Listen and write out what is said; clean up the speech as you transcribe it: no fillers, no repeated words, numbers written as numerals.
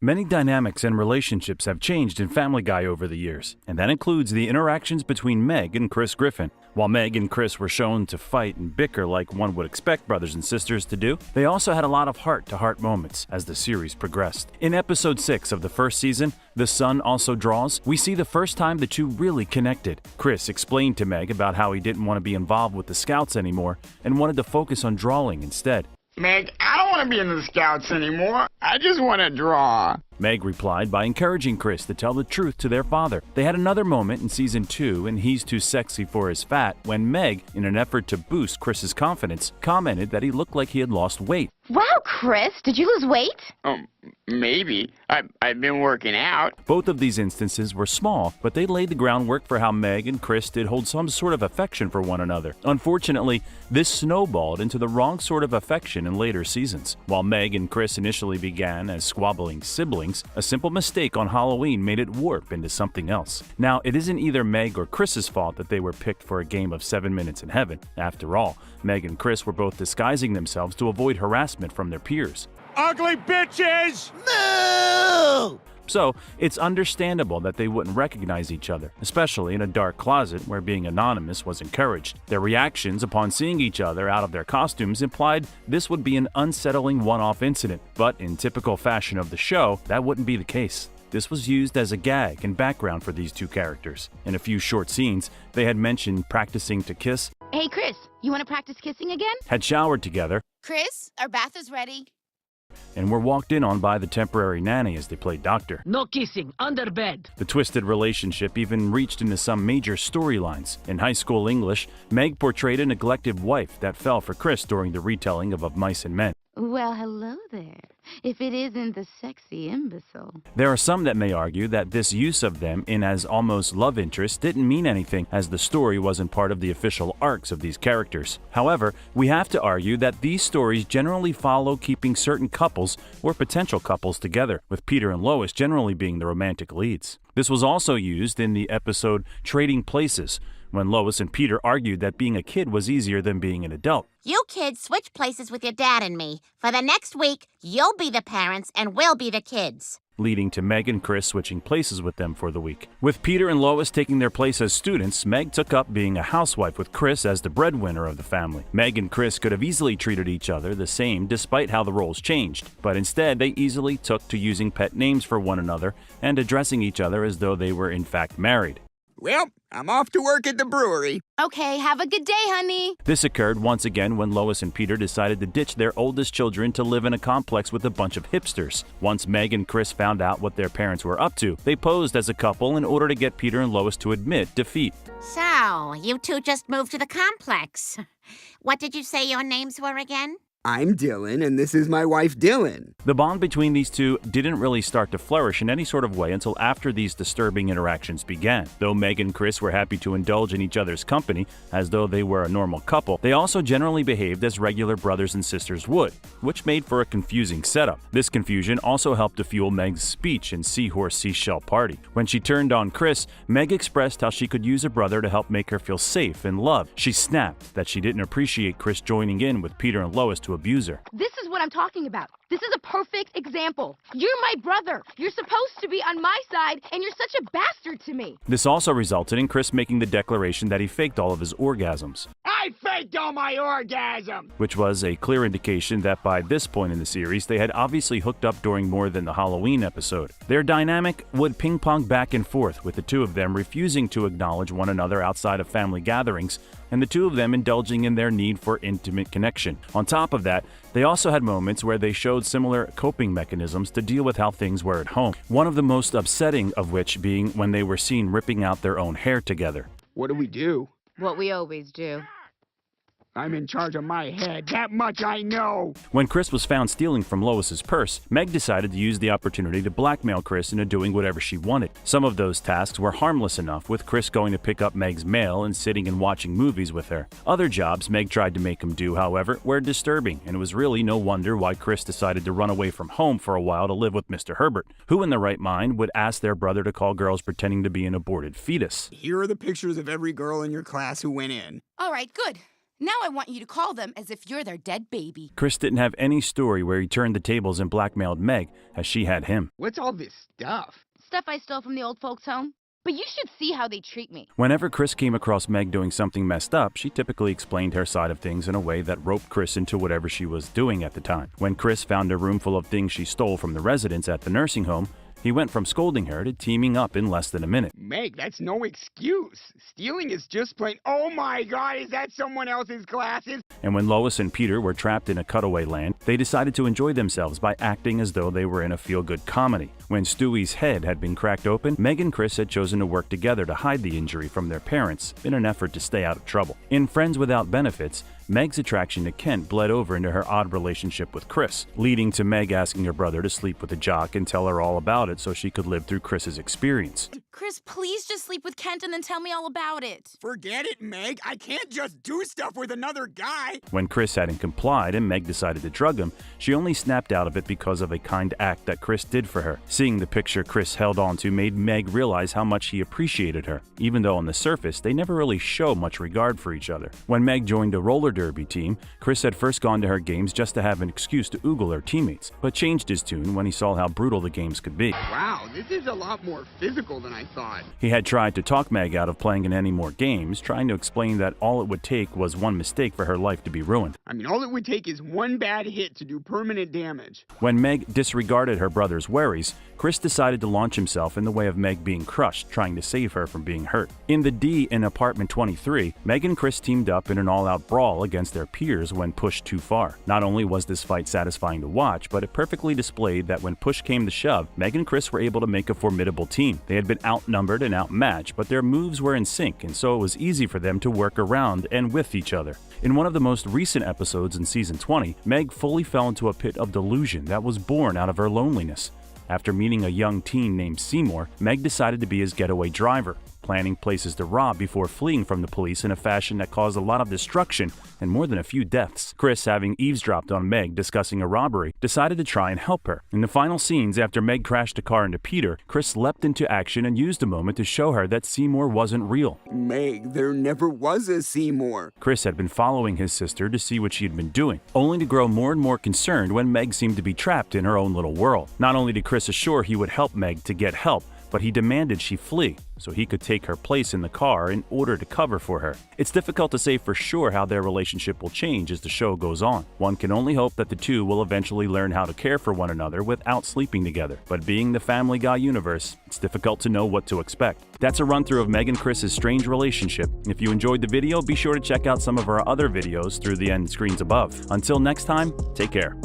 Many dynamics and relationships have changed in Family Guy over the years, and that includes the interactions between Meg and Chris Griffin. While Meg and Chris were shown to fight and bicker like one would expect brothers and sisters to do, they also had a lot of heart-to-heart moments as the series progressed. In episode 6 of the first season, The Sun Also Draws, we see the first time the two really connected. Chris explained to Meg about how he didn't want to be involved with the Scouts anymore and wanted to focus on drawing instead. Meg, I don't want to be in the Scouts anymore. I just want to draw. Meg replied by encouraging Chris to tell the truth to their father. They had another moment in season 2 in He's Too Sexy for His Fat when Meg, in an effort to boost Chris's confidence, commented that he looked like he had lost weight. Wow, Chris, did you lose weight? Maybe. I've been working out. Both of these instances were small, but they laid the groundwork for how Meg and Chris did hold some sort of affection for one another. Unfortunately, this snowballed into the wrong sort of affection in later seasons. While Meg and Chris initially began as squabbling siblings, a simple mistake on Halloween made it warp into something else. Now, it isn't either Meg or Chris's fault that they were picked for a game of 7 Minutes in Heaven. After all, Meg and Chris were both disguising themselves to avoid harassment from their peers. Ugly bitches! Moo! So, it's understandable that they wouldn't recognize each other, especially in a dark closet where being anonymous was encouraged. Their reactions upon seeing each other out of their costumes implied this would be an unsettling one-off incident, but in typical fashion of the show, that wouldn't be the case. This was used as a gag and background for these two characters. In a few short scenes, they had mentioned practicing to kiss. Hey, Chris, you want to practice kissing again? Had showered together. Chris, our bath is ready. And were walked in on by the temporary nanny as they played doctor. No kissing, under bed. The twisted relationship even reached into some major storylines. In high school English, Meg portrayed a neglected wife that fell for Chris during the retelling of Mice and Men. Well, hello there. If it isn't the sexy imbecile. There are some that may argue that this use of them in as almost love interests didn't mean anything, as the story wasn't part of the official arcs of these characters. However, we have to argue that these stories generally follow keeping certain couples or potential couples together, with Peter and Lois generally being the romantic leads. This was also used in the episode Trading Places, when Lois and Peter argued that being a kid was easier than being an adult. You kids switch places with your dad and me. For the next week, you'll be the parents and we'll be the kids. Leading to Meg and Chris switching places with them for the week. With Peter and Lois taking their place as students, Meg took up being a housewife with Chris as the breadwinner of the family. Meg and Chris could have easily treated each other the same despite how the roles changed, but instead they easily took to using pet names for one another and addressing each other as though they were in fact married. Well, I'm off to work at the brewery. Okay, have a good day, honey. This occurred once again when Lois and Peter decided to ditch their oldest children to live in a complex with a bunch of hipsters. Once Meg and Chris found out what their parents were up to, they posed as a couple in order to get Peter and Lois to admit defeat. So, you two just moved to the complex. What did you say your names were again? I'm Dylan, and this is my wife, Dylan. The bond between these two didn't really start to flourish in any sort of way until after these disturbing interactions began. Though Meg and Chris were happy to indulge in each other's company, as though they were a normal couple, they also generally behaved as regular brothers and sisters would, which made for a confusing setup. This confusion also helped to fuel Meg's speech in Seahorse Seashell Party. When she turned on Chris, Meg expressed how she could use a brother to help make her feel safe and loved. She snapped that she didn't appreciate Chris joining in with Peter and Lois to abuse her. This is what I'm talking about. This is a perfect example. You're my brother. You're supposed to be on my side, and you're such a bastard to me. This also resulted in Chris making the declaration that he faked all of his orgasms. I faked all my orgasm! Which was a clear indication that by this point in the series, they had obviously hooked up during more than the Halloween episode. Their dynamic would ping-pong back and forth, with the two of them refusing to acknowledge one another outside of family gatherings, and the two of them indulging in their need for intimate connection. On top of that, they also had moments where they showed similar coping mechanisms to deal with how things were at home. One of the most upsetting of which being when they were seen ripping out their own hair together. What do we do? What we always do. I'm in charge of my head. That much I know. When Chris was found stealing from Lois's purse, Meg decided to use the opportunity to blackmail Chris into doing whatever she wanted. Some of those tasks were harmless enough, with Chris going to pick up Meg's mail and sitting and watching movies with her. Other jobs Meg tried to make him do, however, were disturbing, and it was really no wonder why Chris decided to run away from home for a while to live with Mr. Herbert, who in their right mind would ask their brother to call girls pretending to be an aborted fetus. Here are the pictures of every girl in your class who went in. All right, good. Now I want you to call them as if you're their dead baby. Chris didn't have any story where he turned the tables and blackmailed Meg as she had him. What's all this stuff? Stuff I stole from the old folks' home. But you should see how they treat me. Whenever Chris came across Meg doing something messed up, she typically explained her side of things in a way that roped Chris into whatever she was doing at the time. When Chris found a room full of things she stole from the residents at the nursing home, he went from scolding her to teaming up in less than a minute. Meg, that's no excuse. Stealing is just plain. Oh my God, is that someone else's glasses? And when Lois and Peter were trapped in a cutaway land, they decided to enjoy themselves by acting as though they were in a feel-good comedy. When Stewie's head had been cracked open, Meg and Chris had chosen to work together to hide the injury from their parents in an effort to stay out of trouble. In Friends Without Benefits, Meg's attraction to Kent bled over into her odd relationship with Chris, leading to Meg asking her brother to sleep with a jock and tell her all about it so she could live through Chris's experience. Chris, please just sleep with Kent and then tell me all about it. Forget it, Meg. I can't just do stuff with another guy. When Chris hadn't complied and Meg decided to drug him, she only snapped out of it because of a kind act that Chris did for her. Seeing the picture Chris held onto made Meg realize how much he appreciated her, even though on the surface they never really show much regard for each other. When Meg joined a roller derby team, Chris had first gone to her games just to have an excuse to oogle her teammates, but changed his tune when he saw how brutal the games could be. Wow, this is a lot more physical than I thought. He had tried to talk Meg out of playing in any more games, trying to explain that all it would take was one mistake for her life to be ruined. I mean, all it would take is one bad hit to do permanent damage. When Meg disregarded her brother's worries, Chris decided to launch himself in the way of Meg being crushed, trying to save her from being hurt. In the D in Apartment 23, Meg and Chris teamed up in an all-out brawl against their peers when pushed too far. Not only was this fight satisfying to watch, but it perfectly displayed that when push came to shove, Meg and Chris were able to make a formidable team. They had been outnumbered and outmatched, but their moves were in sync, and so it was easy for them to work around and with each other. In one of the most recent episodes in Season 20, Meg fully fell into a pit of delusion that was born out of her loneliness. After meeting a young teen named Seymour, Meg decided to be his getaway driver, planning places to rob before fleeing from the police in a fashion that caused a lot of destruction and more than a few deaths. Chris, having eavesdropped on Meg discussing a robbery, decided to try and help her. In the final scenes, after Meg crashed a car into Peter, Chris leapt into action and used a moment to show her that Seymour wasn't real. Meg, there never was a Seymour. Chris had been following his sister to see what she had been doing, only to grow more and more concerned when Meg seemed to be trapped in her own little world. Not only did Chris assure he would help Meg to get help, but he demanded she flee so he could take her place in the car in order to cover for her. It's difficult to say for sure how their relationship will change as the show goes on. One can only hope that the two will eventually learn how to care for one another without sleeping together. But being the Family Guy universe, it's difficult to know what to expect. That's a run-through of Meg and Chris's strange relationship. If you enjoyed the video, be sure to check out some of our other videos through the end screens above. Until next time, take care.